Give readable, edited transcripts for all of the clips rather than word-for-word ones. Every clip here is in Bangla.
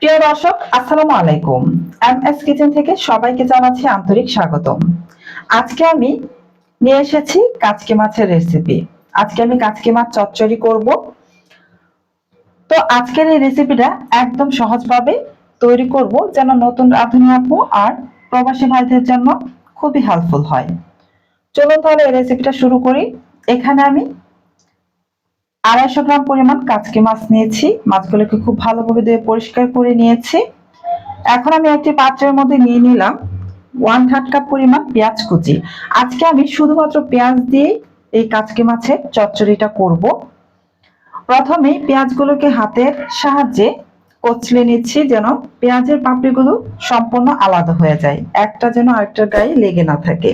প্রিয় দর্শক, আসসালামু আলাইকুম। এমএস কিচেন থেকে সবাইকে জানাচ্ছি আন্তরিক স্বাগতম। আজকে আমি নিয়ে এসেছি কাচকি মাছের রেসিপি। আজকে আমি কাচকি মাছ চচ্চড়ি করব। তো আজকের এই রেসিপিটা একদম সহজভাবে তৈরি করব, যেন নতুন রাঁধুনি আপু আর প্রবাসী ভাইদের জন্য খুবই হেল্পফুল হয়। চলুন তাহলে এই রেসিপিটা শুরু করি। এখানে আমি 250 গ্রাম পরিমাণ কাচকি মাছ নিয়েছি। মাছগুলোকে খুব ভালোভাবে ধুয়ে পরিষ্কার করে নিয়েছি। এখন আমি একটি পাত্রের মধ্যে নিয়ে নিলাম 1/3 কাপ পরিমাণ পেঁয়াজ কুচি। আজকে আমি শুধুমাত্র পেঁয়াজ দিয়ে এই কাচকি মাছের চচ্চড়িটা করব। প্রথমে পেঁয়াজগুলোকে হাতের সাহায্যে কচলে নিচ্ছি, যেন পেঁয়াজের পাপড়িগুলো সম্পূর্ণ আলাদা হয়ে যায়, একটা যেন আরেকটার গায়ে লেগে না থাকে,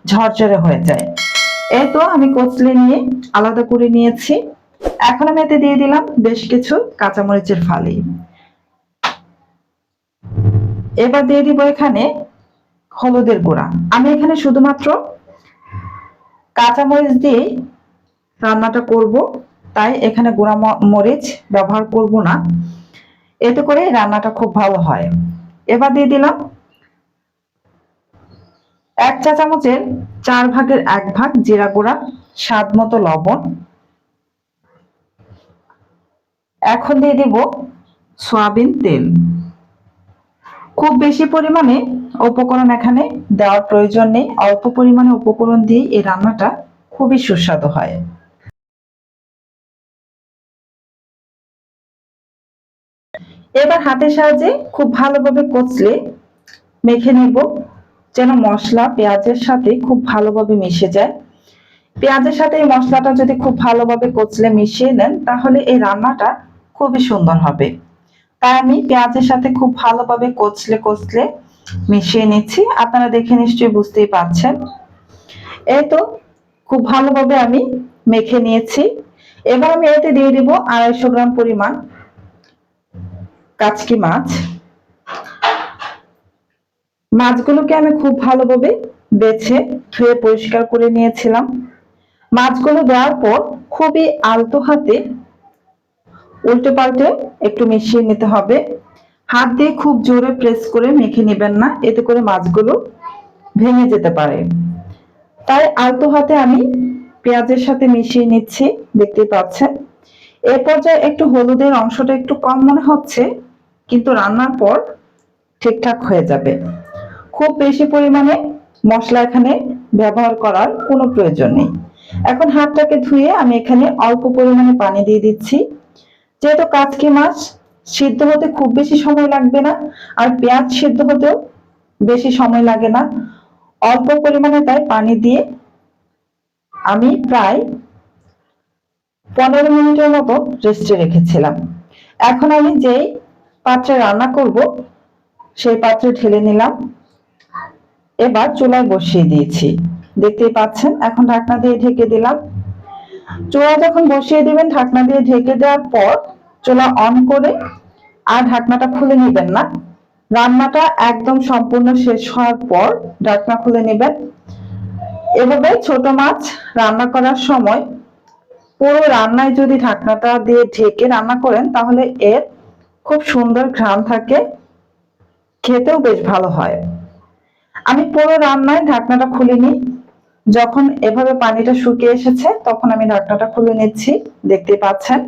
ঝরঝরে হয়ে যায়। এই তো আমি কচলে নিয়ে আলাদা করে নিয়েছি। এখন আমি এতে দিয়ে দিলাম বেশ কিছু কাঁচামরিচের ফালি। এবার দিয়ে দিব এখানে হলুদের গুঁড়া। আমি এখানে শুধুমাত্র কাঁচামরিচ দিয়ে রান্নাটা করব, তাই এখানে গুঁড়া মরিচ ব্যবহার করব না। এতে করে রান্নাটা খুব ভালো হয়। এবার দিয়ে দিলাম 1 চা চামচের 4/1 ভাগ জিরা গুঁড়া, স্বাদ মতো লবণ। এখন দিয়ে দিব সয়াবিন তেল। খুব বেশি পরিমাণে উপকরণ এখানে দেওয়ার প্রয়োজন নেই, অল্প পরিমাণে উপকরণ দিয়ে এই রান্নাটা খুবই সুস্বাদু হয়। এবার হাতের সাহায্যে খুব ভালোভাবে কচলে মেখে নেব, যেন মশলা পেঁয়াজের সাথে খুব ভালোভাবে মিশে যায়। পেঁয়াজের সাথে এই মশলাটা যদি খুব ভালোভাবে কচলে মিশিয়ে নেন, তাহলে এই রান্নাটা খুবই সুন্দর হবে। তাই আমি পেঁয়াজের সাথে খুব ভালোভাবে কচলে কচলে মিশিয়ে নিচ্ছি। আপনারা দেখে নিশ্চয়ই বুঝতেই পারছেন। এই তো খুব ভালোভাবে আমি মেখে নিয়েছি। এবার আমি এতে দিয়ে দিব 250 গ্রাম পরিমাণ কাচকি মাছ। মাছগুলোকে আমি খুব ভালোভাবে বেছে ধুয়ে পরিষ্কার করে নিয়েছিলাম। মাছগুলো দেওয়ার পর খুবই আলতো হাতে উল্টে পাল্টে একটু মিশিয়ে নিতে হবে। হাত দিয়ে খুব জোরে প্রেস করে মেখে নেবেন না, এতে করে মাছগুলো ভেঙে যেতে পারে। তাই আলতো হাতে আমি পেঁয়াজের সাথে মিশিয়ে নিচ্ছি, দেখতেই পাচ্ছেন। এ পর্যায়ে একটু হলুদের অংশটা একটু কম মনে হচ্ছে, কিন্তু রান্নার পর ঠিকঠাক হয়ে যাবে। খুব বেশি পরিমাণে মশলা এখানে ব্যবহার করার কোনো প্রয়োজন নেই। এখন হাতটাকে ধুয়ে আমি এখানে অল্প পরিমাণে পানি দিয়ে দিচ্ছি। যেহেতু কাচকি মাছ সিদ্ধ হতে খুব বেশি সময় লাগবে না, আর পেঁয়াজ সিদ্ধ হতেও বেশি সময় লাগে না, অল্প পরিমাণে তাই পানি দিয়ে আমি প্রায় 15 মিনিটের মতো রেস্টে রেখেছিলাম। এখন আমি যেই পাত্রে রান্না করব সেই পাত্রে ঢেলে নিলাম। এবার চুলায় বসিয়ে দিয়েছি, দেখতেই পাচ্ছেন। এখন ঢাকনা দিয়ে ঢেকে দিলাম। চুলা যখন বসিয়ে দিবেন, ঢাকনা দিয়ে ঢেকে দেওয়ার পর চুলা অন করে আর ঢাকনাটা খুলে নেবেন না। রান্নাটা একদম সম্পূর্ণ শেষ হওয়ার পর ঢাকনা খুলে নেবেন। এভাবে ছোট মাছ রান্না করার সময় পুরো রান্নায় যদি ঢাকনাটা দিয়ে ঢেকে রান্না করেন, তাহলে এর খুব সুন্দর ঘ্রাণ থাকে, খেতেও বেশ ভালো হয়। আমি পুরো রান্নায় ঢাকনাটা খুলিনি। যখন এভাবে পানিটা শুকিয়ে এসেছে, তখন আমি ঢাকনাটা খুলে নিচ্ছি, দেখতে পাচ্ছেন।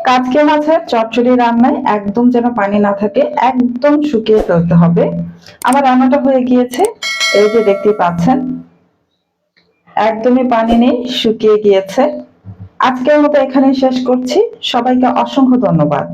কাচকি মাছের চচ্চড়ি রান্নায় একদম যেন পানি না থাকে, একদম শুকিয়ে ফেলতে হবে। আমার রান্নাটা হয়ে গিয়েছে, এই যে দেখতেই পাচ্ছেন, একদমই পানি নেই, শুকিয়ে গিয়েছে। আজকের মতো এখানেই শেষ করছি। সবাইকে অসংখ্য ধন্যবাদ।